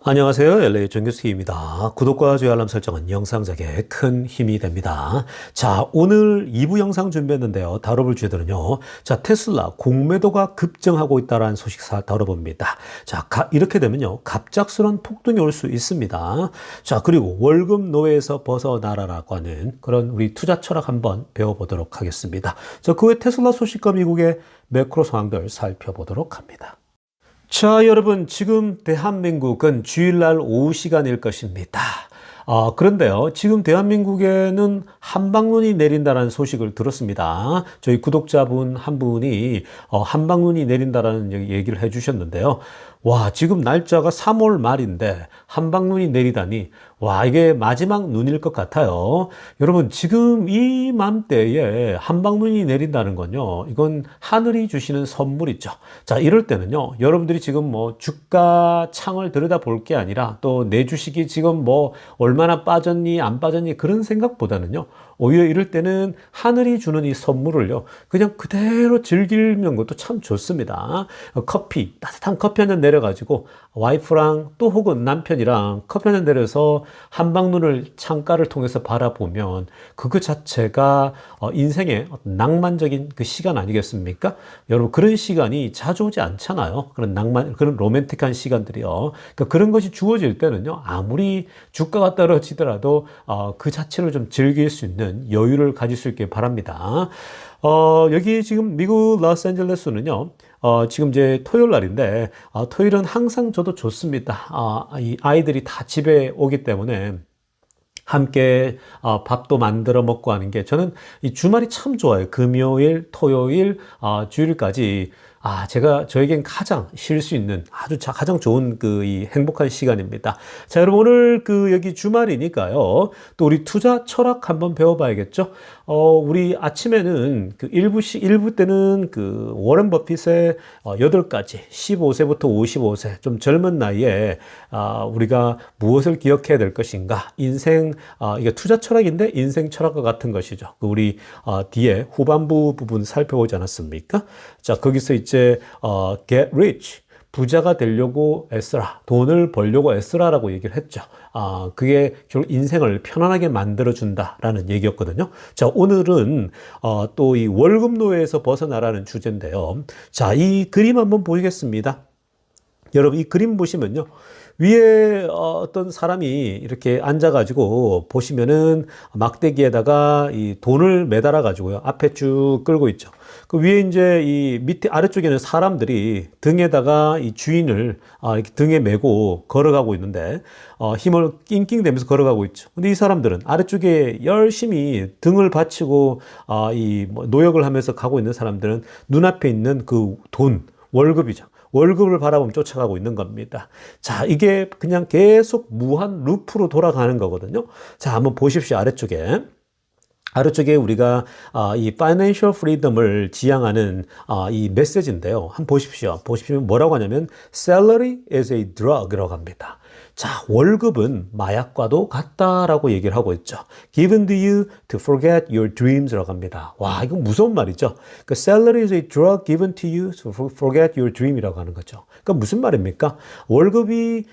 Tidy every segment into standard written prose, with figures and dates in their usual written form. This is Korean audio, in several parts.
안녕하세요. LA 정규수입니다. 구독과 좋아요 알람 설정은 영상 제작에 큰 힘이 됩니다. 자, 오늘 2부 영상 준비했는데요. 다뤄볼 주제들은요. 자, 테슬라 공매도가 급증하고 있다는 소식 다뤄봅니다. 자, 이렇게 되면요. 갑작스러운 폭등이 올 수 있습니다. 자, 그리고 월급 노예에서 벗어나라라고 하는 그런 우리 투자 철학 한번 배워보도록 하겠습니다. 자, 그 외 테슬라 소식과 미국의 매크로 상황들 살펴보도록 합니다. 자, 여러분, 지금 대한민국은 주일날 오후 시간일 것입니다. 그런데요, 지금 대한민국에는 한방눈이 내린다는 소식을 들었습니다. 저희 구독자분 한 분이 한방눈이 내린다는 얘기를 해주셨는데요. 와, 지금 날짜가 3월 말인데 한방눈이 내리다니, 와, 이게 마지막 눈일 것 같아요. 여러분, 지금 이맘때에 한방눈이 내린다는 건요, 이건 하늘이 주시는 선물이죠. 자, 이럴 때는요, 여러분들이 지금 뭐 주가 창을 들여다볼 게 아니라 또 내 주식이 지금 뭐 얼마나 빠졌니, 안 빠졌니, 그런 생각보다는요, 오히려 이럴 때는 하늘이 주는 이 선물을요, 그냥 그대로 즐기는 것도 참 좋습니다. 커피, 따뜻한 커피 한 잔 내려가지고 와이프랑 또 혹은 남편이랑 커피 한 잔 내려서 한방눈을 창가를 통해서 바라보면 그거 자체가 인생의 낭만적인 그 시간 아니겠습니까? 여러분, 그런 시간이 자주 오지 않잖아요. 그런 낭만, 그런 로맨틱한 시간들이요. 그러니까 그런 것이 주어질 때는요, 아무리 주가가 떨어지더라도 그 자체를 좀 즐길 수 있는 여유를 가질 수 있길 바랍니다. 여기 지금 미국 로스앤젤레스는요, 지금 이제 토요일 날인데, 토요일은 항상 저도 좋습니다. 이 아이들이 다 집에 오기 때문에 함께 밥도 만들어 먹고 하는 게 저는 이 주말이 참 좋아요. 금요일, 토요일, 주일까지. 저에겐 가장 쉴 수 있는 아주 가장 좋은 이 행복한 시간입니다. 자, 여러분, 오늘 여기 주말이니까요. 또 우리 투자 철학 한번 배워봐야겠죠? 우리 아침에는 일부 때는 워렌 버핏의 8가지, 15세부터 55세, 좀 젊은 나이에, 우리가 무엇을 기억해야 될 것인가? 인생, 이게 투자 철학인데 인생 철학과 같은 것이죠. 우리, 뒤에 후반부 부분 살펴보지 않았습니까? 자, 거기서 이제 get rich, 부자가 되려고 애쓰라, 돈을 벌려고 애쓰라라고 얘기를 했죠. 그게 결국 인생을 편안하게 만들어준다라는 얘기였거든요. 자, 오늘은 또 이 월급 노예에서 벗어나라는 주제인데요. 자, 이 그림 한번 보이겠습니다. 여러분, 이 그림 보시면요, 위에 어떤 사람이 이렇게 앉아가지고 보시면은 막대기에다가 이 돈을 매달아 가지고요, 앞에 쭉 끌고 있죠. 그 위에 이제 이 밑에 아래쪽에는 사람들이 등에다가 이 주인을 이렇게 등에 메고 걸어가고 있는데, 힘을 낑낑대면서 걸어가고 있죠. 근데 이 사람들은 아래쪽에 열심히 등을 받치고 뭐 노역을 하면서 가고 있는 사람들은 눈앞에 있는 그 돈, 월급이죠. 월급을 바라보면 쫓아가고 있는 겁니다. 자, 이게 그냥 계속 무한 루프로 돌아가는 거거든요. 자, 한번 보십시오. 아래쪽에 우리가 이 financial freedom을 지향하는 이 메시지인데요. 한번 보십시오. 보시면 뭐라고 하냐면 salary is a drug이라고 합니다. 자, 월급은 마약과도 같다라고 얘기를 하고 있죠. Given to you to forget your dreams라고 합니다. 와, 이거 무서운 말이죠. 그 salary is a drug given to you to forget your dream이라고 하는 거죠. 그러니까 무슨 말입니까? 월급이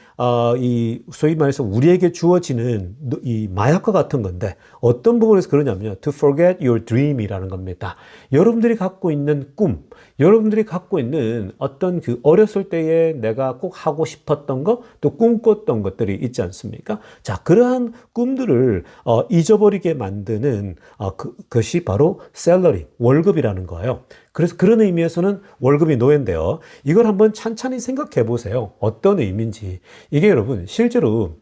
이 소위 말해서 우리에게 주어지는 이 마약과 같은 건데 어떤 부분에서 그러냐면요, to forget your dream이라는 겁니다. 여러분들이 갖고 있는 꿈, 여러분들이 갖고 있는 어떤 어렸을 때에 내가 꼭 하고 싶었던 거, 또 꿈꿨던 것들이 있지 않습니까? 자, 그러한 꿈들을 잊어버리게 만드는 그것이 바로 셀러리, 월급이라는 거예요. 그래서 그런 의미에서는 월급이 노예인데요. 이걸 한번 찬찬히 생각해 보세요. 어떤 의미인지. 이게 여러분, 실제로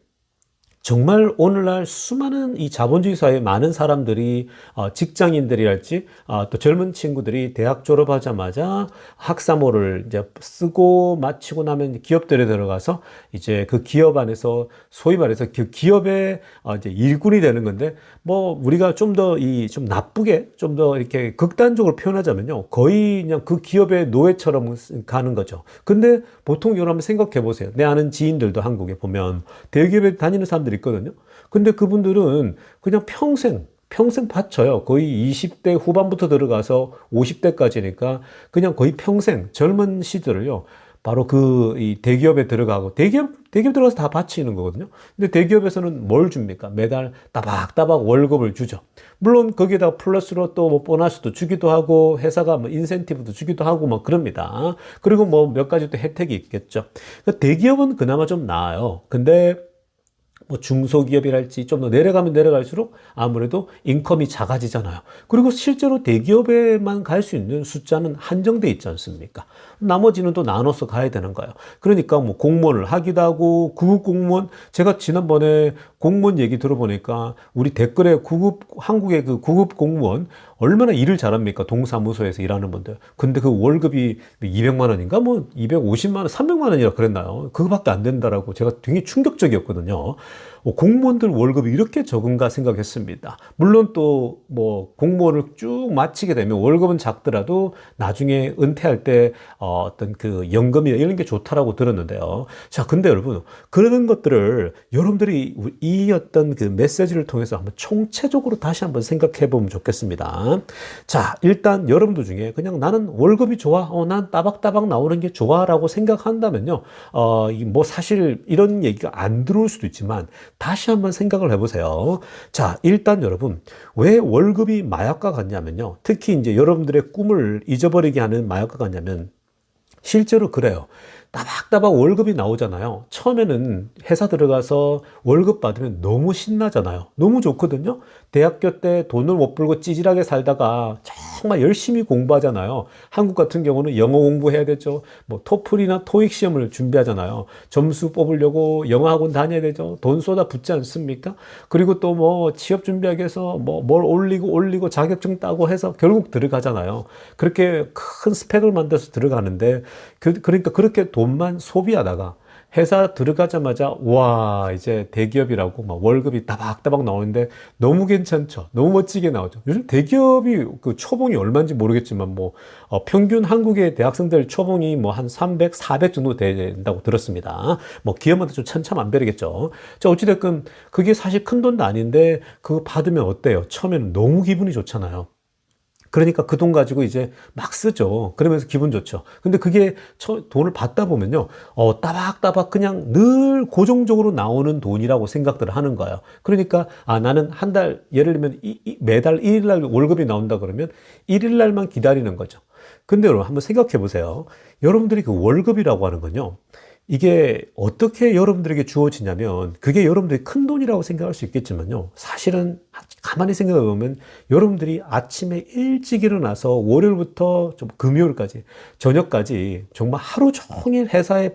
정말 오늘날 수많은 이 자본주의 사회에 많은 사람들이 직장인들이랄지 또 젊은 친구들이 대학 졸업하자마자 학사모를 이제 쓰고 마치고 나면 기업들에 들어가서 이제 그 기업 안에서 소위 말해서 그 기업의 이제 일꾼이 되는 건데, 뭐 우리가 좀 더 좀 나쁘게 좀 더 이렇게 극단적으로 표현하자면요, 거의 그냥 그 기업의 노예처럼 가는 거죠. 근데 보통 이걸 한번 생각해 보세요. 내 아는 지인들도 한국에 보면 대기업에 다니는 사람들이 있거든요. 근데 그분들은 그냥 평생 바쳐요. 거의 20대 후반부터 들어가서 50대까지니까 그냥 거의 평생 젊은 시절을요, 바로 이 대기업에 들어가고, 대기업 들어가서 다 바치는 거거든요. 근데 대기업에서는 뭘 줍니까? 매달 따박따박 월급을 주죠. 물론 거기에다가 플러스로 또 뭐 보너스도 주기도 하고, 회사가 뭐 인센티브도 주기도 하고 뭐 그럽니다. 그리고 뭐 몇 가지 또 혜택이 있겠죠. 대기업은 그나마 좀 나아요. 근데 뭐 중소기업이랄지 좀 더 내려가면 내려갈수록 아무래도 인컴이 작아지잖아요. 그리고 실제로 대기업에만 갈 수 있는 숫자는 한정돼 있지 않습니까? 나머지는 또 나눠서 가야 되는 거예요. 그러니까 뭐 공무원을 하기도 하고, 구급 공무원, 제가 지난번에 공무원 얘기 들어보니까 우리 댓글에 한국의 그 구급 공무원 얼마나 일을 잘합니까? 동사무소에서 일하는 분들. 근데 그 월급이 200만 원인가? 뭐 250만 원, 300만 원이라 그랬나요? 그거밖에 안 된다라고 제가 되게 충격적이었거든요. 공무원들 월급이 이렇게 적은가 생각했습니다. 물론 또 뭐 공무원을 쭉 마치게 되면 월급은 작더라도 나중에 은퇴할 때 어떤 그 연금이나 이런 게 좋다라고 들었는데요. 자, 근데 여러분, 그런 것들을 여러분들이 이 어떤 그 메시지를 통해서 한번 총체적으로 다시 한번 생각해 보면 좋겠습니다. 자, 일단 여러분들 중에 그냥 나는 월급이 좋아, 난 따박따박 나오는 게 좋아라고 생각한다면요, 뭐 사실 이런 얘기가 안 들어올 수도 있지만 다시 한번 생각을 해보세요. 자, 일단 여러분, 왜 월급이 마약과 같냐면요, 특히 이제 여러분들의 꿈을 잊어버리게 하는 마약과 같냐면 실제로 그래요. 따박따박 월급이 나오잖아요. 처음에는 회사 들어가서 월급 받으면 너무 신나잖아요. 너무 좋거든요. 대학교 때 돈을 못 벌고 찌질하게 살다가 정말 열심히 공부하잖아요. 한국 같은 경우는 영어 공부해야 되죠. 뭐 토플이나 토익 시험을 준비하잖아요. 점수 뽑으려고 영어 학원 다녀야 되죠. 돈 쏟아 붓지 않습니까? 그리고 또 뭐 취업 준비하기 위해서 뭐 뭘 올리고 자격증 따고 해서 결국 들어가잖아요. 그렇게 큰 스펙을 만들어서 들어가는데 그러니까 그렇게 돈만 소비하다가 회사 들어가자마자 와, 이제 대기업이라고 막 월급이 따박따박 나오는데 너무 괜찮죠. 너무 멋지게 나오죠. 요즘 대기업이 그 초봉이 얼마인지 모르겠지만 뭐 평균 한국의 대학생들 초봉이 뭐 한 300, 400 정도 된다고 들었습니다. 뭐 기업마다 좀 천차만별이겠죠. 자, 어찌됐건 그게 사실 큰 돈도 아닌데 그거 받으면 어때요? 처음에는 너무 기분이 좋잖아요. 그러니까 그 돈 가지고 이제 막 쓰죠. 그러면서 기분 좋죠. 근데 그게 돈을 받다 보면요, 따박따박 그냥 늘 고정적으로 나오는 돈이라고 생각들을 하는 거예요. 그러니까, 나는 한 달, 예를 들면 매달 1일 날 월급이 나온다 그러면 1일 날만 기다리는 거죠. 근데 여러분 한번 생각해 보세요. 여러분들이 그 월급이라고 하는 건요, 이게 어떻게 여러분들에게 주어지냐면, 그게 여러분들이 큰 돈이라고 생각할 수 있겠지만요, 사실은 가만히 생각해 보면 여러분들이 아침에 일찍 일어나서 월요일부터 좀 금요일까지 저녁까지 정말 하루 종일 회사에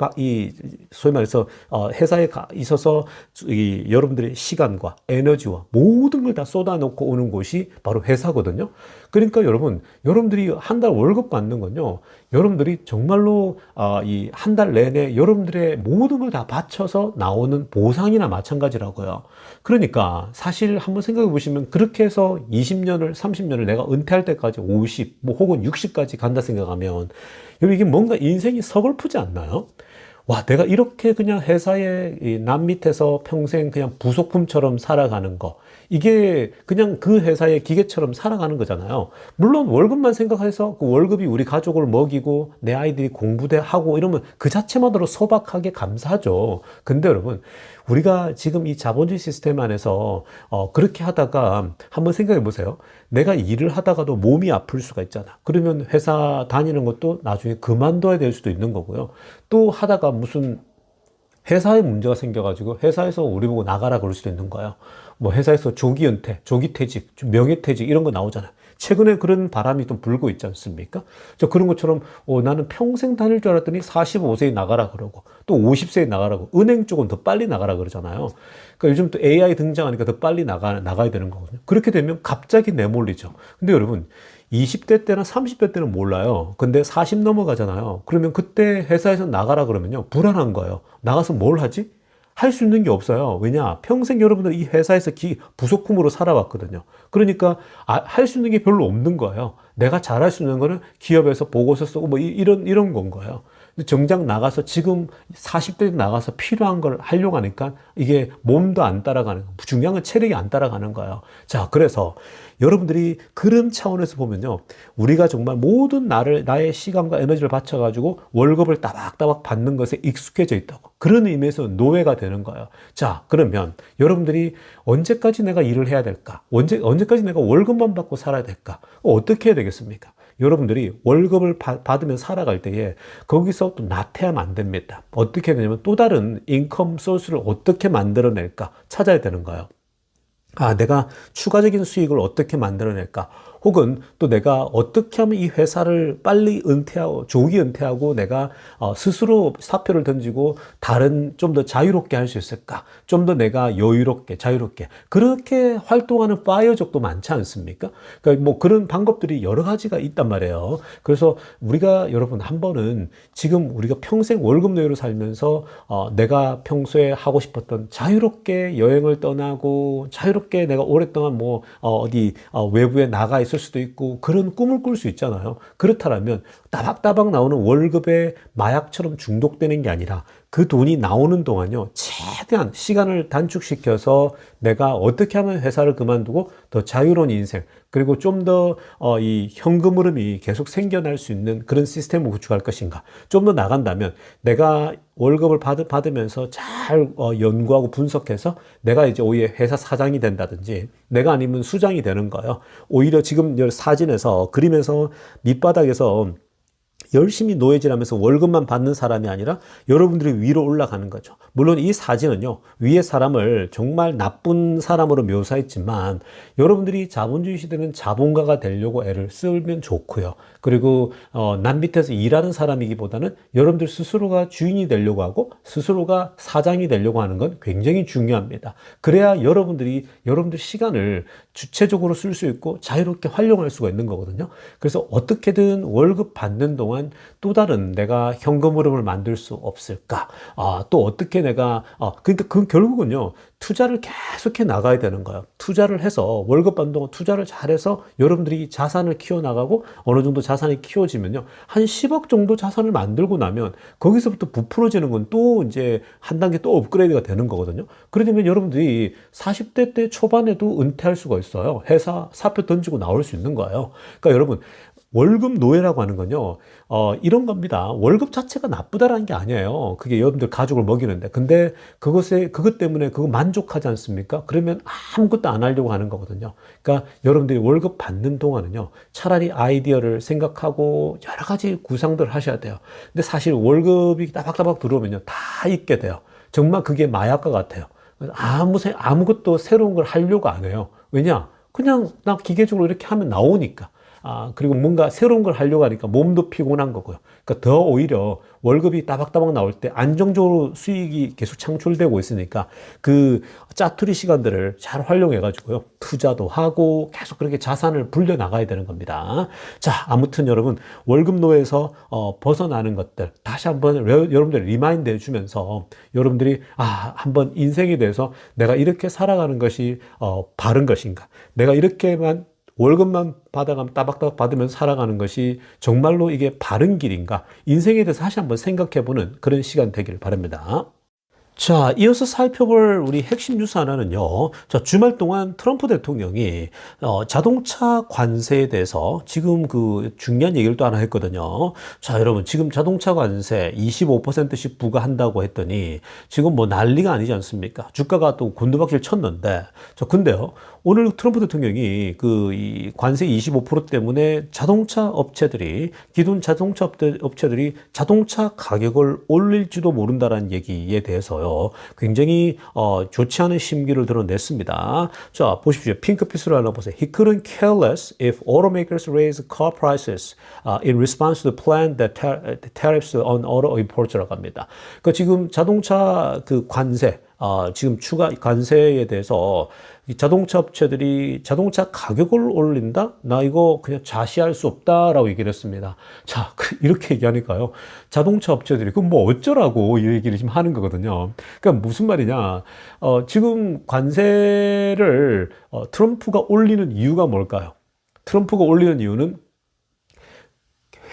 소위 말해서 회사에 있어서 여러분들의 시간과 에너지와 모든 걸 다 쏟아놓고 오는 곳이 바로 회사거든요. 그러니까 여러분들이 한 달 월급 받는 건요, 여러분들이 정말로 이 한 달 내내 여러분들의 모든 걸 다 바쳐서 나오는 보상이나 마찬가지라고요. 그러니까 사실 한번 생각해 보시면 그렇게 해서 20년을 30년을 내가 은퇴할 때까지 50, 뭐 혹은 60까지 간다 생각하면 여러분, 이게 뭔가 인생이 서글프지 않나요? 와, 내가 이렇게 그냥 회사의 남 밑에서 평생 그냥 부속품처럼 살아가는 거, 이게 그냥 그 회사의 기계처럼 살아가는 거잖아요. 물론 월급만 생각해서 그 월급이 우리 가족을 먹이고 내 아이들이 공부대 하고 이러면 그 자체만으로 소박하게 감사하죠. 근데 여러분, 우리가 지금 이 자본주의 시스템 안에서 그렇게 하다가 한번 생각해 보세요. 내가 일을 하다가도 몸이 아플 수가 있잖아. 그러면 회사 다니는 것도 나중에 그만둬야 될 수도 있는 거고요. 또 하다가 무슨 회사에 문제가 생겨가지고 회사에서 우리 보고 나가라 그럴 수도 있는 거예요. 뭐 회사에서 조기 은퇴, 조기 퇴직, 명예퇴직 이런 거 나오잖아요. 최근에 그런 바람이 좀 불고 있지 않습니까? 그런 것처럼 나는 평생 다닐 줄 알았더니 45세에 나가라 그러고 또 50세에 나가라고, 은행 쪽은 더 빨리 나가라 그러잖아요. 그러니까 요즘 또 AI 등장하니까 더 빨리 나가야 되는 거거든요. 그렇게 되면 갑자기 내몰리죠. 근데 여러분, 20대 때나 30대 때는 몰라요. 근데 40 넘어가잖아요. 그러면 그때 회사에서 나가라 그러면요, 불안한 거예요. 나가서 뭘 하지? 할 수 있는 게 없어요. 왜냐? 평생 여러분들 이 회사에서 부속품으로 살아왔거든요. 그러니까 할 수 있는 게 별로 없는 거예요. 내가 잘할 수 있는 거는 기업에서 보고서 쓰고 뭐 이런 건 거예요. 근데 정작 나가서 지금 40대 나가서 필요한 걸 하려고 하니까 이게 몸도 안 따라가는 거예요. 중요한 건 체력이 안 따라가는 거예요. 자, 그래서 여러분들이 그런 차원에서 보면요. 우리가 정말 모든 나의 시간과 에너지를 바쳐가지고 월급을 따박따박 받는 것에 익숙해져 있다고. 그런 의미에서 노예가 되는 거예요. 자, 그러면 여러분들이 언제까지 내가 일을 해야 될까? 언제까지 내가 월급만 받고 살아야 될까? 어떻게 해야 되겠습니까? 여러분들이 월급을 받으면 살아갈 때에 거기서 또 나태하면 안 됩니다. 어떻게 해야 되냐면 또 다른 인컴 소스를 어떻게 만들어낼까 찾아야 되는 거예요. 아, 내가 추가적인 수익을 어떻게 만들어낼까? 혹은 또 내가 어떻게 하면 이 회사를 빨리 은퇴하고, 조기 은퇴하고 내가 스스로 사표를 던지고 다른 좀 더 자유롭게 할 수 있을까? 좀 더 내가 여유롭게, 자유롭게. 그렇게 활동하는 파이어족도 많지 않습니까? 그러니까 뭐 그런 방법들이 여러 가지가 있단 말이에요. 그래서 우리가 여러분 한 번은 지금 우리가 평생 월급 노예로 살면서 내가 평소에 하고 싶었던 자유롭게 여행을 떠나고 자유롭게 내가 오랫동안 뭐 어디 외부에 나가 있을 수도 있고 그런 꿈을 꿀 수 있잖아요. 그렇다면 따박따박 나오는 월급에 마약처럼 중독되는 게 아니라 그 돈이 나오는 동안요, 최대한 시간을 단축시켜서 내가 어떻게 하면 회사를 그만두고 더 자유로운 인생, 그리고 좀 더 이 현금 흐름이 계속 생겨날 수 있는 그런 시스템을 구축할 것인가. 좀 더 나간다면 내가 월급을 받으면서 잘 연구하고 분석해서 내가 이제 오히려 회사 사장이 된다든지 내가 아니면 수장이 되는 거예요. 오히려 지금 사진에서 그림에서 밑바닥에서 열심히 노예질하면서 월급만 받는 사람이 아니라 여러분들이 위로 올라가는 거죠. 물론 이 사진은요, 위에 사람을 정말 나쁜 사람으로 묘사했지만 여러분들이 자본주의 시대는 자본가가 되려고 애를 쓰면 좋고요. 그리고 남 밑에서 일하는 사람이기보다는 여러분들 스스로가 주인이 되려고 하고 스스로가 사장이 되려고 하는 건 굉장히 중요합니다. 그래야 여러분들 시간을 주체적으로 쓸 수 있고 자유롭게 활용할 수가 있는 거거든요. 그래서 어떻게든 월급 받는 동안 또 다른 내가 현금 흐름을 만들 수 없을까? 또 어떻게 내가 그러니까 그 결국은요, 투자를 계속해 나가야 되는 거예요. 투자를 해서 월급 받는 동안 투자를 잘해서 여러분들이 자산을 키워나가고 어느 정도 자산이 키워지면요, 한 10억 정도 자산을 만들고 나면 거기서부터 부풀어지는 건 또 이제 한 단계 또 업그레이드가 되는 거거든요. 그러면 여러분들이 40대 때 초반에도 은퇴할 수가 있어요. 회사 사표 던지고 나올 수 있는 거예요. 그러니까 여러분, 월급 노예라고 하는 건요, 이런 겁니다. 월급 자체가 나쁘다라는 게 아니에요. 그게 여러분들 가족을 먹이는데. 근데 그것 때문에 그거 만족하지 않습니까? 그러면 아무것도 안 하려고 하는 거거든요. 그러니까 여러분들이 월급 받는 동안은요, 차라리 아이디어를 생각하고 여러 가지 구상들을 하셔야 돼요. 근데 사실 월급이 따박따박 들어오면요, 다 잊게 돼요. 정말 그게 마약과 같아요. 아무것도 새로운 걸 하려고 안 해요. 왜냐? 그냥 나 기계적으로 이렇게 하면 나오니까. 그리고 뭔가 새로운 걸 하려고 하니까 몸도 피곤한 거고요. 그러니까 더 오히려 월급이 따박따박 나올 때 안정적으로 수익이 계속 창출되고 있으니까 그 짜투리 시간들을 잘 활용해가지고요, 투자도 하고 계속 그렇게 자산을 불려 나가야 되는 겁니다. 자, 아무튼 여러분, 월급 노예에서 벗어나는 것들 다시 한번 여러분들 리마인드 해주면서 여러분들이 한번 인생에 대해서 내가 이렇게 살아가는 것이 바른 것인가, 내가 이렇게만 월급만 받아가면 따박따박 받으면서 살아가는 것이 정말로 이게 바른 길인가, 인생에 대해서 다시 한번 생각해보는 그런 시간 되기를 바랍니다. 자, 이어서 살펴볼 우리 핵심 뉴스 하나는요. 자, 주말 동안 트럼프 대통령이 자동차 관세에 대해서 지금 그 중요한 얘기를 또 하나 했거든요. 자, 여러분, 지금 자동차 관세 25%씩 부과한다고 했더니 지금 뭐 난리가 아니지 않습니까? 주가가 또 곤두박질 쳤는데, 자, 근데요, 오늘 트럼프 대통령이 이 관세 25% 때문에 기존 자동차 업체들이 자동차 가격을 올릴지도 모른다라는 얘기에 대해서요, 굉장히 좋지 않은 심기를 드러냈습니다. 자, 보십시오. 핑크빛으로 하나 보세요. He couldn't care less if automakers raise car prices in response to the plan that tariffs on auto imports라고 합니다. 그러니까 지금 자동차 그 관세, 지금 추가 관세에 대해서 이 자동차 업체들이 자동차 가격을 올린다? 나 이거 그냥 좌시할 수 없다라고 얘기를 했습니다. 자, 이렇게 얘기하니까요, 자동차 업체들이 그럼 뭐 어쩌라고 이 얘기를 지금 하는 거거든요. 그러니까 무슨 말이냐? 지금 관세를 트럼프가 올리는 이유가 뭘까요? 트럼프가 올리는 이유는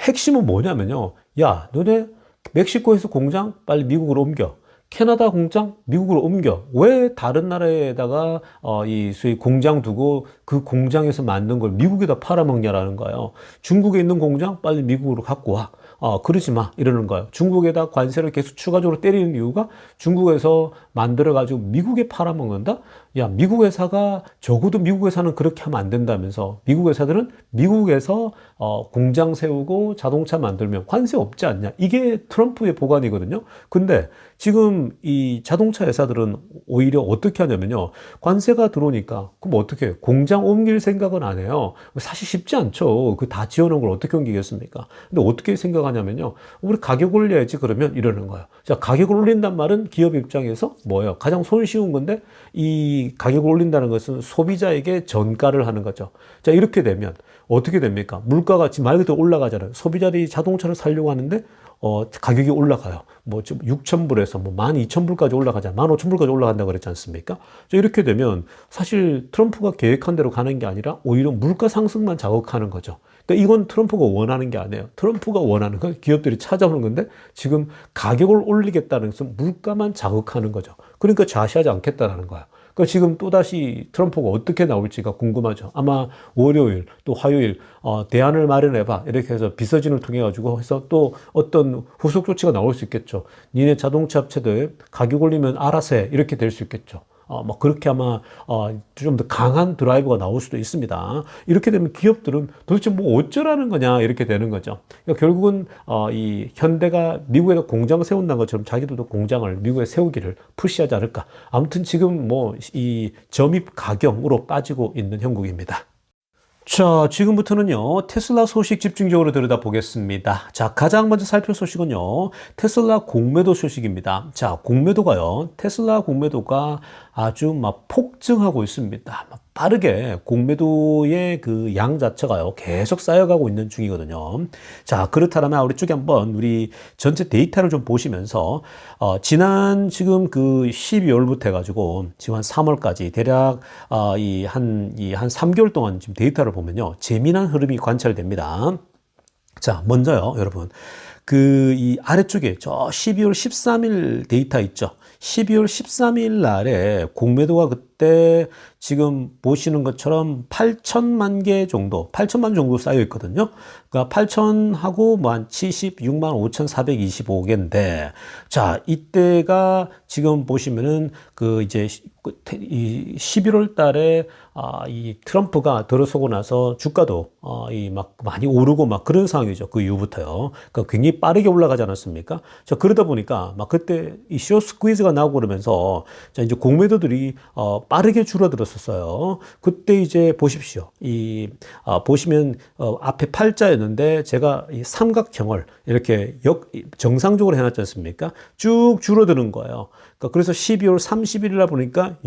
핵심은 뭐냐면요, 야, 너네 멕시코에서 공장 빨리 미국으로 옮겨. 캐나다 공장 미국으로 옮겨. 왜 다른 나라에다가 이 소위 공장 두고 그 공장에서 만든 걸 미국에다 팔아먹냐라는 거예요. 중국에 있는 공장 빨리 미국으로 갖고 와. 그러지 마. 이러는 거예요. 중국에다 관세를 계속 추가적으로 때리는 이유가 중국에서 만들어가지고 미국에 팔아먹는다? 야, 미국 회사가 적어도 미국 회사는 그렇게 하면 안 된다면서 미국 회사들은 미국에서 공장 세우고 자동차 만들면 관세 없지 않냐? 이게 트럼프의 보관이거든요. 근데 지금 이 자동차 회사들은 오히려 어떻게 하냐면요. 관세가 들어오니까 그럼 어떻게 해요? 공장 옮길 생각은 안 해요. 사실 쉽지 않죠. 그 다 지어놓은 걸 어떻게 옮기겠습니까? 근데 어떻게 생각하냐면요. 우리 가격 올려야지 그러면 이러는 거예요. 자, 가격을 올린단 말은 기업 입장에서 뭐예요? 가장 손쉬운 건데 이 가격을 올린다는 것은 소비자에게 전가를 하는 거죠. 자, 이렇게 되면 어떻게 됩니까? 물가가 지금 말 그대로 올라가잖아요. 소비자들이 자동차를 사려고 하는데 가격이 올라가요. 뭐 지금 6,000불에서 뭐 12,000불까지 올라가자. 15,000불까지 올라간다고 그랬지 않습니까? 자, 이렇게 되면 사실 트럼프가 계획한 대로 가는 게 아니라 오히려 물가 상승만 자극하는 거죠. 그러니까 이건 트럼프가 원하는 게 아니에요. 트럼프가 원하는 건 기업들이 찾아오는 건데 지금 가격을 올리겠다는 것은 물가만 자극하는 거죠. 그러니까 좌시하지 않겠다라는 거야. 그러니까 지금 또다시 트럼프가 어떻게 나올지가 궁금하죠. 아마 월요일 또 화요일 대안을 마련해봐 이렇게 해서 비서진을 통해 가지고 해서 또 어떤 후속 조치가 나올 수 있겠죠. 니네 자동차 업체들 가격 올리면 알아서 해 이렇게 될 수 있겠죠. 뭐 그렇게 아마 좀 더 강한 드라이버가 나올 수도 있습니다. 이렇게 되면 기업들은 도대체 뭐 어쩌라는 거냐 이렇게 되는 거죠. 그러니까 결국은 이 현대가 미국에다 공장 세운다는 것처럼 자기들도 공장을 미국에 세우기를 푸시하지 않을까. 아무튼 지금 뭐 이 점입 가경으로 빠지고 있는 형국입니다. 자, 지금부터는요, 테슬라 소식 집중적으로 들여다보겠습니다. 자, 가장 먼저 살필 소식은요, 테슬라 공매도 소식입니다. 자, 공매도가요, 테슬라 공매도가 아주 막 폭증하고 있습니다. 빠르게 공매도의 그 양 자체가요, 계속 쌓여가고 있는 중이거든요. 자, 그렇다면 우리 쪽에 한번 우리 전체 데이터를 좀 보시면서, 지난 지금 그 12월부터 해가지고 지금 한 3월까지 대략, 한 3개월 동안 지금 데이터를 보면요, 재미난 흐름이 관찰됩니다. 자, 먼저요, 여러분. 이 아래쪽에 저 12월 13일 데이터 있죠? 12월 13일 날에 공매도가 그때 지금 보시는 것처럼 8천만 개 정도, 8천만 정도 쌓여 있거든요. 그러니까 8천하고 뭐 한 76만 5,425개인데, 자, 이때가 지금 보시면은 이제 이 11월 달에 이 트럼프가 들어서고 나서 주가도 막 많이 오르고 막 그런 상황이죠. 그 이후부터요. 그러니까 굉장히 빠르게 올라가지 않았습니까? 자, 그러다 보니까 막 그때 이 쇼 스퀴즈가 나오고 그러면서 자, 이제 공매도들이 빠르게 줄어들었었어요. 그때 이제 보십시오. 보시면 앞에 팔자였는데 제가 이 삼각형을 이렇게 정상적으로 해놨지 않습니까? 쭉 줄어드는 거예요. 그러니까 그래서 12월 31일날 보니까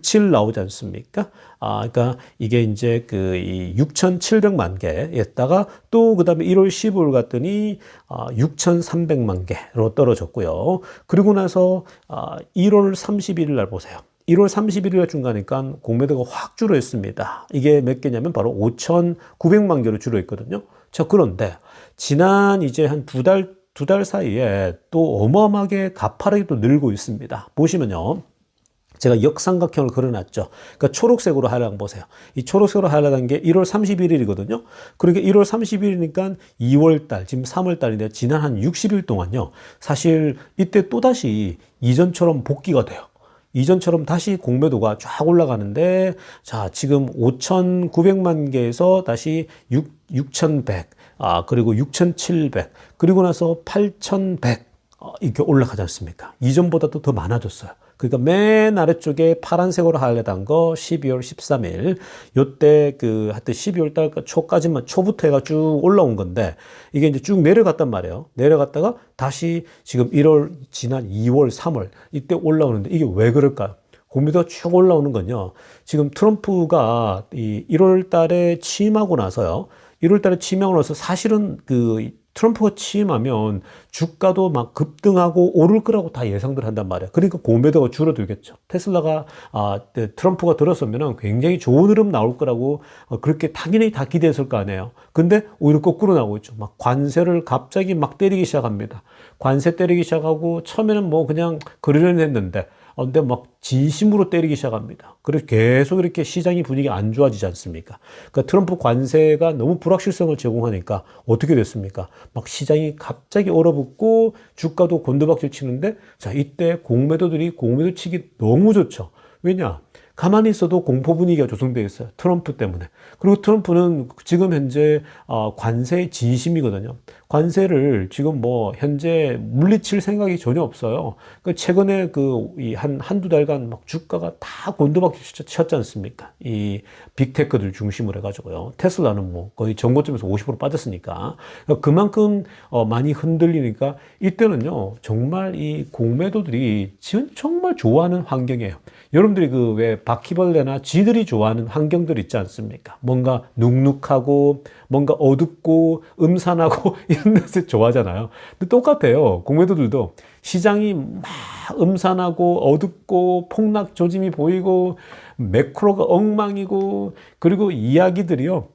7 나오지 않습니까? 그러니까 이게 이제 이 6,700만 개였다가 또 그다음에 1월 15일 갔더니 6,300만 개로 떨어졌고요. 그리고 나서 1월 31일 날 보세요. 1월 31일 중 가니까 공매도가 확 줄어 있습니다. 이게 몇 개냐면 바로 5,900만 개로 줄어 있거든요. 자, 그런데 지난 이제 한 두 달 사이에 또 어마어마하게 가파르게 또 늘고 있습니다. 보시면요. 제가 역삼각형을 그려놨죠. 그러니까 초록색으로 하이라이트 보세요. 이 초록색으로 하이라이트한 게 1월 31일이거든요. 그러니까 1월 30일이니까 2월달, 지금 3월달인데 지난 한 60일 동안요. 사실 이때 또다시 이전처럼 복귀가 돼요. 이전처럼 다시 공매도가 쫙 올라가는데, 자, 지금 5,900만 개에서 다시 6,100, 그리고 6,700, 그리고 나서 8,100, 이렇게 올라가지 않습니까? 이전보다도 더 많아졌어요. 그러니까 맨 아래쪽에 파란색으로 하이라이트한 거 12월 13일 요때 하여튼 12월 달 초까지만 초부터 해가 쭉 올라온 건데 이게 이제 쭉 내려갔단 말이에요. 내려갔다가 다시 지금 1월 지난 2월 3월 이때 올라오는데 이게 왜 그럴까요? 공매도가 쭉 올라오는 건요. 지금 트럼프가 이 1월 달에 취임하고 나서요. 1월 달에 취임하고 나서 사실은 트럼프가 취임하면 주가도 막 급등하고 오를 거라고 다 예상들 한단 말이야. 그러니까 공매도가 줄어들겠죠. 테슬라가 트럼프가 들어서면은 굉장히 좋은 흐름 나올 거라고 그렇게 당연히 다 기대했을 거 아니에요. 근데 오히려 거꾸로 나오고 있죠. 막 관세를 갑자기 막 때리기 시작합니다. 관세 때리기 시작하고 처음에는 뭐 그냥 그러려니 했는데 근데 막 진심으로 때리기 시작합니다. 그래서 계속 이렇게 시장이 분위기 안 좋아지지 않습니까? 그러니까 트럼프 관세가 너무 불확실성을 제공하니까 어떻게 됐습니까? 막 시장이 갑자기 얼어붙고 주가도 곤두박질 치는데 자, 이때 공매도들이 공매도 치기 너무 좋죠. 왜냐? 가만히 있어도 공포 분위기가 조성되어 있어요. 트럼프 때문에. 그리고 트럼프는 지금 현재 관세의 진심이거든요. 관세를 지금 뭐 현재 물리칠 생각이 전혀 없어요. 그 최근에 한두 달간 막 주가가 다 곤두박질 쳤지 않습니까? 이 빅테크들 중심으로 해가지고요. 테슬라는 뭐 거의 전고점에서 50% 빠졌으니까. 그러니까 그만큼 많이 흔들리니까 이때는요, 정말 이 공매도들이 지금 정말 좋아하는 환경이에요. 여러분들이 그 왜 바퀴벌레나 쥐들이 좋아하는 환경들 있지 않습니까? 뭔가 눅눅하고 뭔가 어둡고 음산하고 이런 것을 좋아하잖아요. 근데 똑같아요. 공매도들도 시장이 막 음산하고 어둡고 폭락 조짐이 보이고 매크로가 엉망이고 그리고 이야기들이요.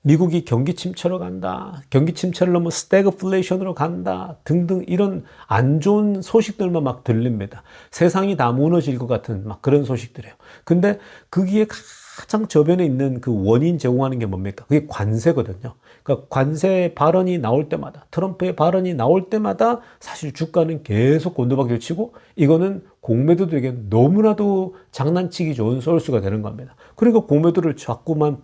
미국이 경기 침체로 간다. 경기 침체를 넘어 스태그플레이션으로 간다. 등등 이런 안 좋은 소식들만 막 들립니다. 세상이 다 무너질 것 같은 막 그런 소식들이에요. 근데 거기에 가장 저변에 있는 그 원인 제공하는 게 뭡니까? 그게 관세거든요. 그러니까 관세 발언이 나올 때마다, 트럼프의 발언이 나올 때마다 사실 주가는 계속 곤두박질 치고 이거는 공매도들에게 너무나도 장난치기 좋은 소스가 되는 겁니다. 그러니까 공매도를 자꾸만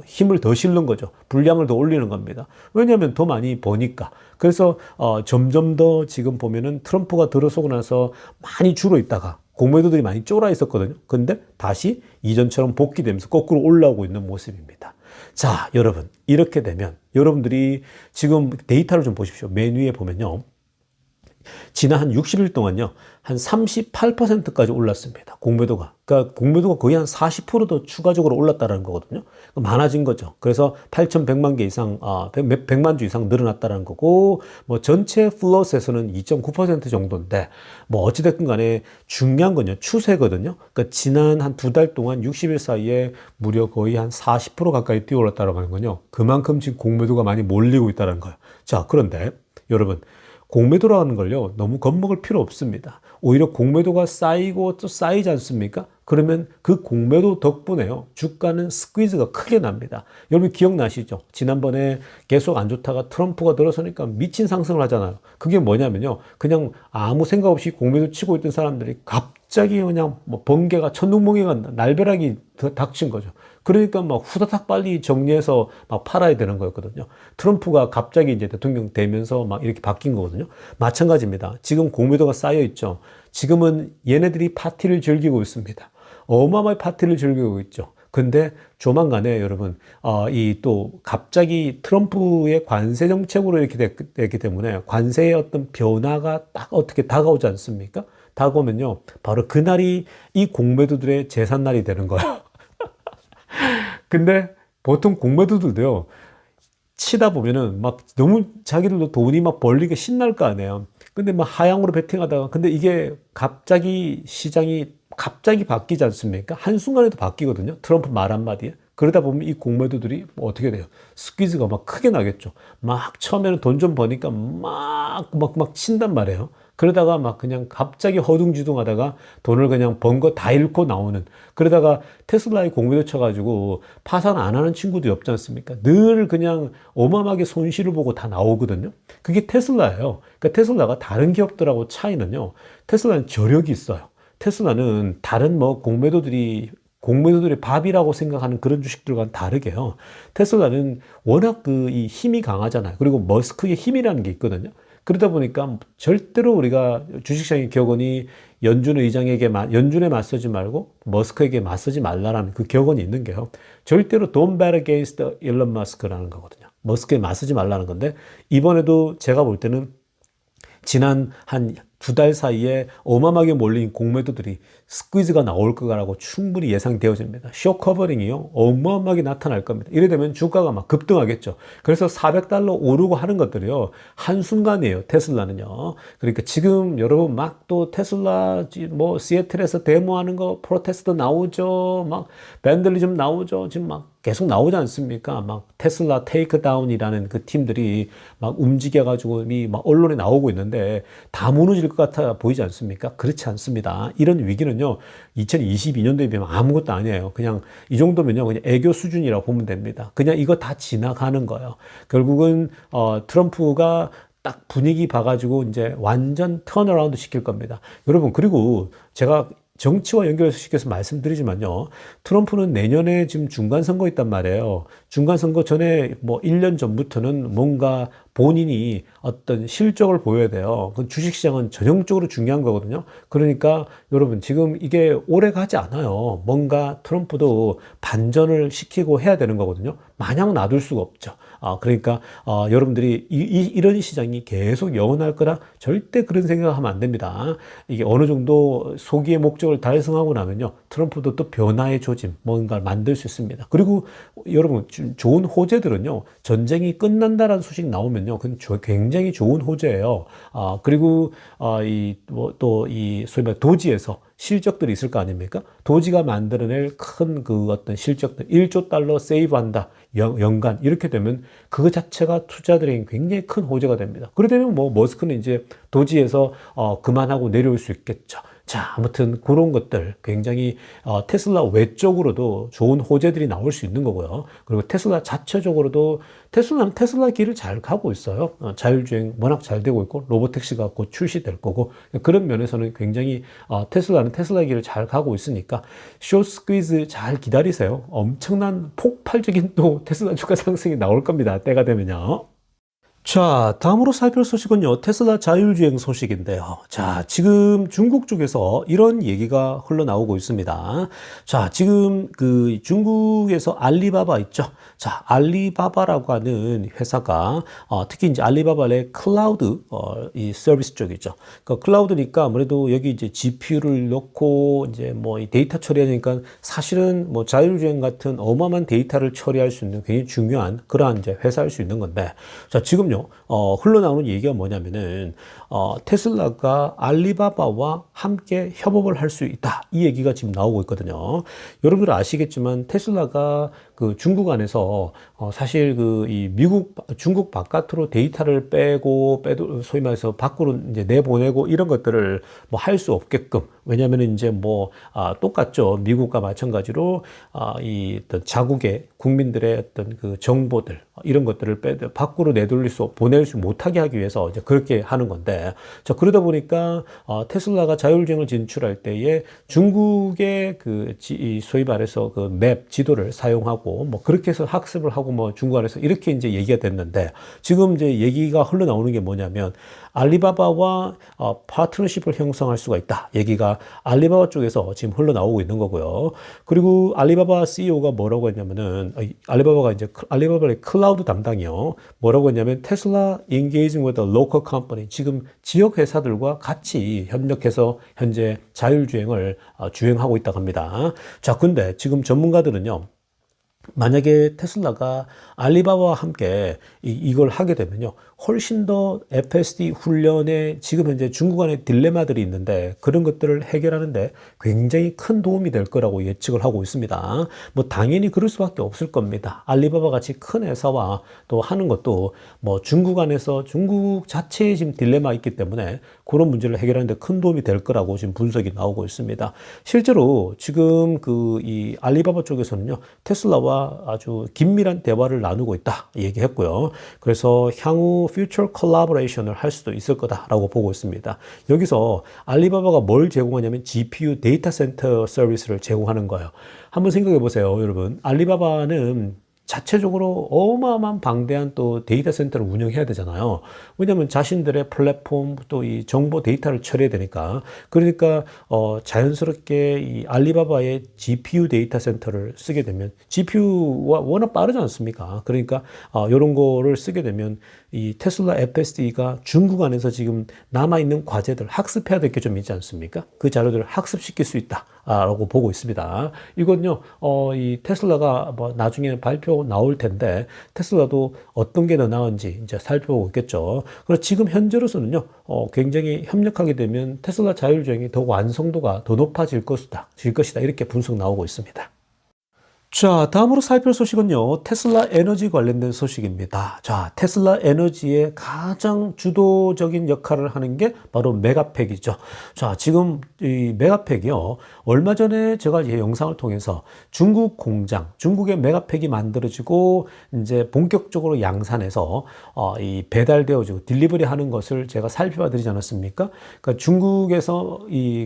힘을 더 실는 거죠. 분량을 더 올리는 겁니다. 왜냐하면 더 많이 버니까. 그래서 점점 더 지금 보면은 트럼프가 들어서고 나서 많이 줄어 있다가 공매도들이 많이 쫄아 있었거든요. 근데 다시 이전처럼 복귀되면서 거꾸로 올라오고 있는 모습입니다. 자, 여러분, 이렇게 되면 여러분들이 지금 데이터를 좀 보십시오. 맨 위에 보면요. 지난 한 60일 동안요, 한 38%까지 올랐습니다. 공매도가. 그러니까 공매도가 거의 한 40%더 추가적으로 올랐다는 거거든요. 많아진 거죠. 그래서 8,100만 개 이상, 100만 주 이상 늘어났다는 거고, 뭐 전체 플롯에서는 2.9% 정도인데, 뭐 어찌됐든 간에 중요한 건요, 추세거든요. 그러니까 지난 한 두 달 동안 60일 사이에 무려 거의 한 40% 가까이 뛰어올랐다고 하는 건요. 그만큼 지금 공매도가 많이 몰리고 있다는 거예요. 자, 그런데 여러분, 공매도라는 걸요, 너무 겁먹을 필요 없습니다. 오히려 공매도가 쌓이고 또 쌓이지 않습니까? 그러면 그 공매도 덕분에요, 주가는 스퀴즈가 크게 납니다. 여러분 기억나시죠? 지난번에 계속 안 좋다가 트럼프가 들어서니까 미친 상승을 하잖아요. 그게 뭐냐면요, 그냥 아무 생각 없이 공매도 치고 있던 사람들이 갑자기 그냥 뭐 번개가 천둥번개가 날벼락이 닥친 거죠. 그러니까 막 후다닥 빨리 정리해서 막 팔아야 되는 거였거든요. 트럼프가 갑자기 이제 대통령 되면서 막 이렇게 바뀐 거거든요. 마찬가지입니다. 지금 공매도가 쌓여 있죠. 지금은 얘네들이 파티를 즐기고 있습니다. 어마어마한 파티를 즐기고 있죠. 근데 조만간에 여러분, 이 또 갑자기 트럼프의 관세 정책으로 이렇게 됐기 때문에 관세의 어떤 변화가 딱 어떻게 다가오지 않습니까? 다가오면요, 바로 그날이 이 공매도들의 제삿날이 되는 거예요. 근데 보통 공매도들도요, 치다 보면은 막 너무 자기들도 돈이 막 벌리게 신날 거 아니에요. 근데 막 하향으로 베팅하다가, 근데 이게 갑자기 시장이 갑자기 바뀌지 않습니까? 한순간에도 바뀌거든요. 트럼프 말 한마디에. 그러다 보면 이 공매도들이 뭐 어떻게 돼요? 스퀴즈가 막 크게 나겠죠. 막 처음에는 돈 좀 버니까 막 친단 말이에요. 그러다가 막 그냥 갑자기 허둥지둥 하다가 돈을 그냥 번 거 다 잃고 나오는. 그러다가 테슬라에 공매도 쳐가지고 파산 안 하는 친구들이 없지 않습니까? 늘 그냥 어마어마하게 손실을 보고 다 나오거든요. 그게 테슬라예요. 그러니까 테슬라가 다른 기업들하고 차이는요, 테슬라는 저력이 있어요. 테슬라는 다른 뭐 공매도들의 밥이라고 생각하는 그런 주식들과는 다르게요. 테슬라는 워낙 이 힘이 강하잖아요. 그리고 머스크의 힘이라는 게 있거든요. 그러다 보니까 절대로 우리가 주식시장의 격언이 연준에 맞서지 말고 머스크에게 맞서지 말라라는 그 격언이 있는 게요, 절대로 don't bet against 일론 머스크라는 거거든요. 머스크에 맞서지 말라는 건데, 이번에도 제가 볼 때는 지난 한 두 달 사이에 어마어마하게 몰린 공매도들이 스퀴즈가 나올 거라고 충분히 예상되어집니다. 쇼 커버링이요, 어마어마하게 나타날 겁니다. 이래 되면 주가가 막 급등하겠죠. 그래서 $400 오르고 하는 것들이요, 한순간이에요, 테슬라는요. 그러니까 지금 여러분 막 또 테슬라 뭐 시애틀에서 데모하는 거 프로테스트 나오죠. 막 밴들리즘 나오죠. 지금 막 계속 나오지 않습니까? 막 테슬라 테이크다운이라는 그 팀들이 막 움직여가지고 막 언론에 나오고 있는데 다 무너질 것 같아 보이지 않습니까? 그렇지 않습니다. 이런 위기는요, 2022년도에 비하면 아무것도 아니에요. 그냥 이 정도면요, 그냥 애교 수준이라고 보면 됩니다. 그냥 이거 다 지나가는 거예요. 결국은 트럼프가 딱 분위기 봐가지고 이제 완전 턴어라운드 시킬 겁니다. 여러분, 그리고 제가 정치와 연결해서 시켜서 말씀드리지만요, 트럼프는 내년에 지금 중간선거 있단 말이에요. 중간선거 전에 뭐 1년 전부터는 뭔가 본인이 어떤 실적을 보여야 돼요. 그 주식시장은 전형적으로 중요한 거거든요. 그러니까 여러분, 지금 이게 오래 가지 않아요. 뭔가 트럼프도 반전을 시키고 해야 되는 거거든요. 마냥 놔둘 수가 없죠. 그러니까 여러분들이 이런 시장이 계속 영원할 거라 절대 그런 생각하면 안 됩니다. 이게 어느 정도 소기의 목적을 달성하고 나면요, 트럼프도 또 변화의 조짐, 뭔가를 만들 수 있습니다. 그리고 여러분, 좋은 호재들은요, 전쟁이 끝난다라는 소식 나오면요, 그건 굉장히 좋은 호재예요. 그리고 이 소위 말 도지에서 실적들이 있을 거 아닙니까? 도지가 만들어낼 큰 그 어떤 실적들, 1조 달러 세이브한다, 연간, 이렇게 되면 그거 자체가 투자들에게 굉장히 큰 호재가 됩니다. 그러려면 뭐 머스크는 이제 도지에서 그만하고 내려올 수 있겠죠. 자, 아무튼 그런 것들 굉장히 테슬라 외적으로도 좋은 호재들이 나올 수 있는 거고요. 그리고 테슬라 자체적으로도 테슬라는 테슬라 길을 잘 가고 있어요. 자율주행 워낙 잘 되고 있고 로보택시가 곧 출시될 거고, 그런 면에서는 굉장히 테슬라는 테슬라 길을 잘 가고 있으니까 숏 스퀴즈 잘 기다리세요. 엄청난 폭발적인 또 테슬라 주가 상승이 나올 겁니다. 때가 되면요. 자, 다음으로 살펴볼 소식은요, 테슬라 자율주행 소식인데요. 자, 지금 중국 쪽에서 이런 얘기가 흘러나오고 있습니다. 자, 지금 그 중국에서 알리바바 있죠? 자, 알리바바라고 하는 회사가, 특히 이제 알리바바의 클라우드, 이 서비스 쪽이죠. 그 클라우드니까 아무래도 여기 이제 GPU를 넣고 이제 뭐 이 데이터 처리하니까 사실은 뭐 자율주행 같은 어마어마한 데이터를 처리할 수 있는 굉장히 중요한 그러한 이제 회사일 수 있는 건데, 자, 지금 흘러나오는 얘기가 뭐냐면은, 테슬라가 알리바바와 함께 협업을 할 수 있다, 이 얘기가 지금 나오고 있거든요. 여러분들 아시겠지만 테슬라가 그 중국 안에서 사실 그 이 중국 바깥으로 데이터를 빼고 소위 말해서 밖으로 이제 내보내고 이런 것들을 뭐 할 수 없게끔, 왜냐하면 이제 뭐 똑같죠. 미국과 마찬가지로 이 어떤 자국의 국민들의 어떤 그 정보들, 이런 것들을 밖으로 보낼 수 못하게 하기 위해서 이제 그렇게 하는 건데, 자, 그러다 보니까 테슬라가 자율주행을 진출할 때에 중국의 소위 말해서 그 맵 지도를 사용하고 뭐 그렇게 해서 학습을 하고 뭐 중국 안에서 이렇게 이제 얘기가 됐는데, 지금 이제 얘기가 흘러나오는 게 뭐냐면 알리바바와 파트너십을 형성할 수가 있다, 얘기가 알리바바 쪽에서 지금 흘러나오고 있는 거고요. 그리고 알리바바 CEO가 뭐라고 했냐면은, 알리바바가 이제 알리바바의 클라우드 담당이요, 뭐라고 했냐면 테슬라 engaging with a local company, 지금 지역 회사들과 같이 협력해서 현재 자율주행을 주행하고 있다고 합니다. 자, 근데 지금 전문가들은요, 만약에 테슬라가 알리바바와 함께 이걸 하게 되면요, 훨씬 더 FSD 훈련에 지금 현재 중국 안에 딜레마들이 있는데 그런 것들을 해결하는데 굉장히 큰 도움이 될 거라고 예측을 하고 있습니다. 뭐 당연히 그럴 수밖에 없을 겁니다. 알리바바 같이 큰 회사와 또 하는 것도 뭐 중국 안에서 중국 자체에 지금 딜레마 있기 때문에 그런 문제를 해결하는데 큰 도움이 될 거라고 지금 분석이 나오고 있습니다. 실제로 지금 이 알리바바 쪽에서는요, 테슬라와 아주 긴밀한 대화를 나누고 있다 얘기했고요. 그래서 향후 future collaboration을 할 수도 있을 거다라고 보고 있습니다. 여기서 알리바바가 뭘 제공하냐면 GPU 데이터 센터 서비스를 제공하는 거예요. 한번 생각해 보세요, 여러분. 알리바바는 자체적으로 어마어마한 방대한 또 데이터 센터를 운영해야 되잖아요. 왜냐하면 자신들의 플랫폼 또 이 정보 데이터를 처리해야 되니까. 그러니까 자연스럽게 이 알리바바의 GPU 데이터 센터를 쓰게 되면 GPU가 워낙 빠르지 않습니까? 그러니까 이런 거를 쓰게 되면 이 테슬라 FSD가 중국 안에서 지금 남아있는 과제들 학습해야 될 게 좀 있지 않습니까? 그 자료들을 학습시킬 수 있다. 라고 보고 있습니다. 이건요, 이 테슬라가 뭐 나중에 발표 나올 텐데, 테슬라도 어떤 게 더 나은지 이제 살펴보고 있겠죠. 그래서 지금 현재로서는요, 굉장히 협력하게 되면 테슬라 자율주행이 더 완성도가 더 높아질 것이다. 이렇게 분석 나오고 있습니다. 자, 다음으로 살펴볼 소식은요, 테슬라 에너지 관련된 소식입니다. 자, 테슬라 에너지의 가장 주도적인 역할을 하는 게 바로 메가팩이죠. 자, 지금 이 메가팩이요, 얼마 전에 제가 이 영상을 통해서 중국 공장, 중국의 메가팩이 만들어지고 이제 본격적으로 양산해서 이 배달되어지고 딜리버리 하는 것을 제가 살펴봐 드리지 않았습니까? 그러니까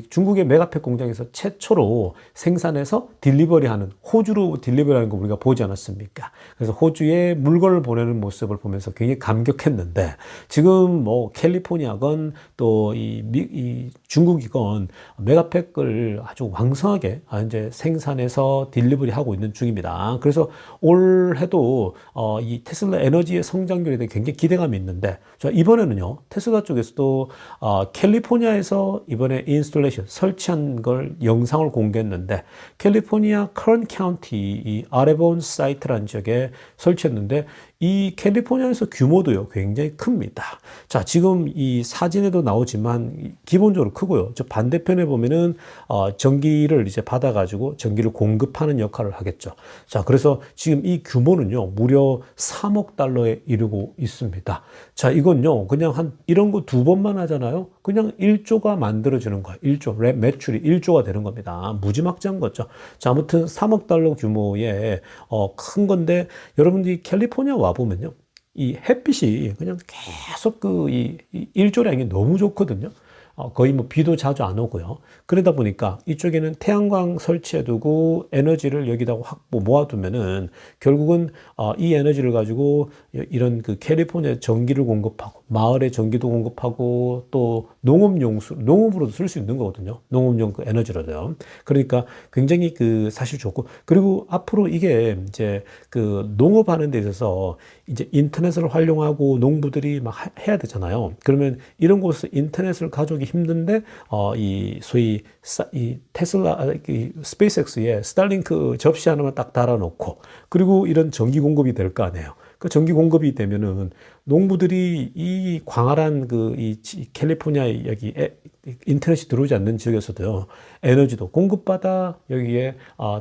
중국의 메가팩 공장에서 최초로 생산해서 딜리버리하는, 호주로 딜리버리하는 거 우리가 보지 않았습니까? 그래서 호주에 물건을 보내는 모습을 보면서 굉장히 감격했는데, 지금 뭐 캘리포니아건 또 이 중국이건 메가팩을 아주 왕성하게 이제 생산해서 딜리버리 하고 있는 중입니다. 그래서 올해도 이 테슬라 에너지의 성장률에 대해 굉장히 기대감이 있는데, 자, 이번에는요, 테슬라 쪽에서도 캘리포니아에서 이번에 인스톨레이션 설치한 걸 영상을 공개했는데, 캘리포니아 커런 카운티 이 아레본 사이트라는 지역에 설치했는데, 이 캘리포니아에서 규모도요 굉장히 큽니다. 자, 지금 이 사진에도 나오지만 기본적으로 크고요. 저 반대편에 보면은 전기를 이제 받아가지고 전기를 공급하는 역할을 하겠죠. 자, 그래서 지금 이 규모는요 무려 3억 달러에 이르고 있습니다. 자, 이건요 그냥 이런 거 두 번만 하잖아요. 그냥 1조가 만들어지는 거예요. 1조 매출이 1조가 되는 겁니다. 무지막지한 거죠. 자, 아무튼 3억 달러 규모의 큰 건데, 여러분들이 캘리포니아 와 보면요, 이 햇빛이 그냥 계속 이 일조량이 너무 좋거든요. 거의 뭐 비도 자주 안 오고요. 그러다 보니까 이쪽에는 태양광 설치해두고 에너지를 여기다가 확보 모아두면은 결국은 이 에너지를 가지고 이런 그 캘리포니아 전기를 공급하고 마을에 전기도 공급하고 또 농업으로도 쓸 수 있는 거거든요. 농업용 그 에너지로도요. 그러니까 굉장히 그 사실 좋고, 그리고 앞으로 이게 이제 그 농업하는 데 있어서 이제 인터넷을 활용하고 농부들이 막 해야 되잖아요. 그러면 이런 곳에서 인터넷을 가져오기 힘든데 이 소위 이 테슬라 스페이스X에 스타링크 접시 하나만 딱 달아놓고, 그리고 이런 전기 공급이 될 거 아니에요. 그 전기 공급이 되면은 농부들이 이 광활한 이 캘리포니아 여기 인터넷이 들어오지 않는 지역에서도요 에너지도 공급받아 여기에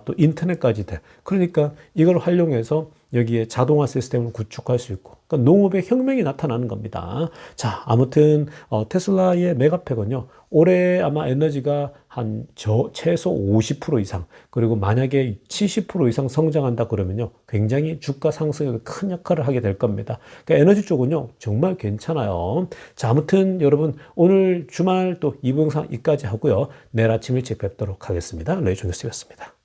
또 인터넷까지 돼. 그러니까 이걸 활용해서 여기에 자동화 시스템을 구축할 수 있고, 그러니까 농업의 혁명이 나타나는 겁니다. 자, 아무튼 테슬라의 메가팩은요 올해 아마 에너지가 최소 50% 이상, 그리고 만약에 70% 이상 성장한다 그러면요 굉장히 주가 상승에 큰 역할을 하게 될 겁니다. 그러니까 에너지 쪽은요 정말 괜찮아요. 자, 아무튼 여러분 오늘 주말 또 2부 영상 여기까지 하고요, 내일 아침 일찍 뵙도록 하겠습니다. 레이존 뉴스였습니다.